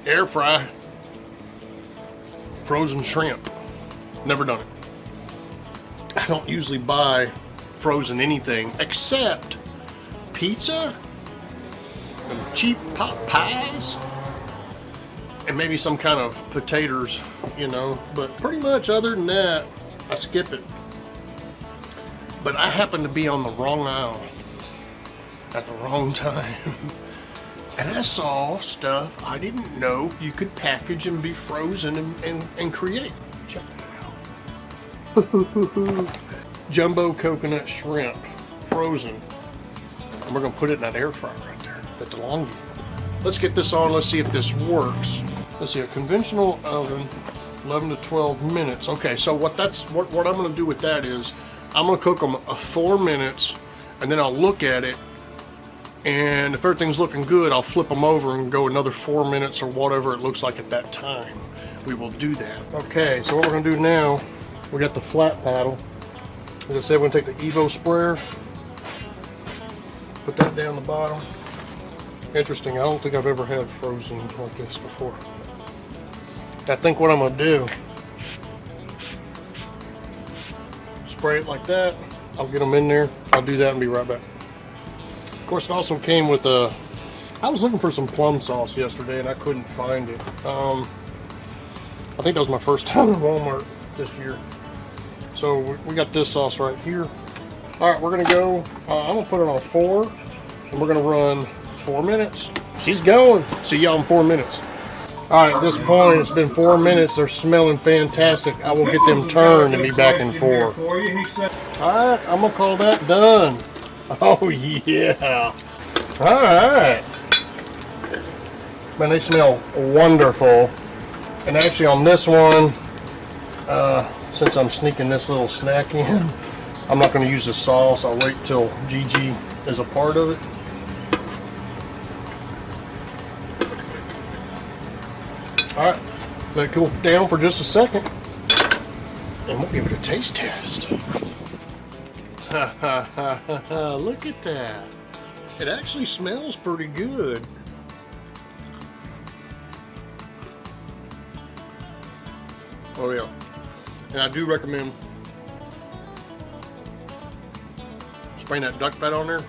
air fry frozen shrimp. Never done it. I don't usually buy frozen anything except pizza and cheap pot pies and maybe some kind of potatoes, you know, but pretty much other than that, I skip it. But I happen to be on the wrong aisle at the wrong time. And I saw stuff I didn't know you could package and be frozen and create. Check that out. Jumbo coconut shrimp, frozen. And we're gonna put it in that air fryer right there, at the Longview. Let's get this on, let's see if this works. Let's see, a conventional oven, 11 to 12 minutes. Okay, so what I'm gonna do with that is, I'm gonna cook them 4 minutes, and then I'll look at it, and if everything's looking good, I'll flip them over and go another 4 minutes or whatever it looks like at that time. We will do that. Okay, so what we're gonna do now, we got the flat paddle. As I said, we're gonna take the Evo sprayer, put that down the bottom. Interesting, I don't think I've ever had frozen like this before. I think what I'm gonna do, spray it like that. I'll get them in there. I'll do that and be right back. Of course, it also came with a, I was looking for some plum sauce yesterday and I couldn't find it. I think that was my first time in Walmart this year. So we got this sauce right here. All right, we're gonna go, I'm gonna put it on 4 and we're gonna run 4 minutes. She's going. See y'all in 4 minutes. All right, at this point, it's been 4 minutes. They're smelling fantastic. I will get them turned and be back in 4. All right, I'm gonna call that done. Oh yeah. All right. Man, they smell wonderful. And actually on this one, since I'm sneaking this little snack in, I'm not gonna use the sauce. I'll wait till Gigi is a part of it. All right, let it cool down for just a second, and we'll give it a taste test. Look at that. It actually smells pretty good. Oh yeah, and I do recommend spraying that duck fat on there.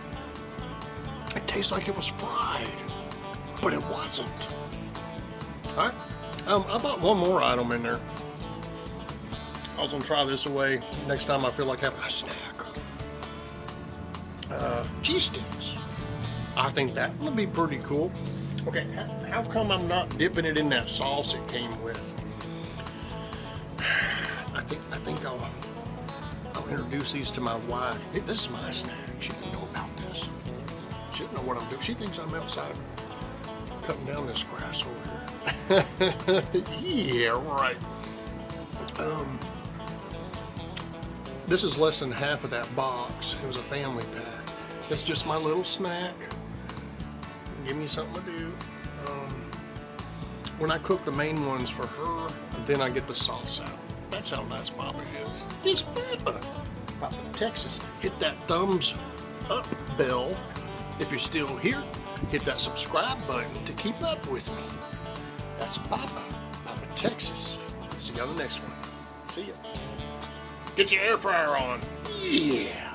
It tastes like it was fried, but it wasn't. All right. I bought one more item in there. I was gonna try this away next time I feel like having a snack. Cheese sticks. I think that would be pretty cool. Okay, how come I'm not dipping it in that sauce it came with? I think I'll introduce these to my wife. Hey, this is my snack. She doesn't know about this. She doesn't know what I'm doing. She thinks I'm outside cutting down this grass over here. Yeah, right. This is less than half of that box. It was a family pack. It's just my little snack. Give me something to do. When I cook the main ones for her, then I get the sauce out. That's how nice Papa is. It's Papa. Papa, Texas. Hit that thumbs up bell if you're still here. Hit that subscribe button to keep up with me. That's Papa, Texas. See you on the next one. See ya. Get your air fryer on. Yeah.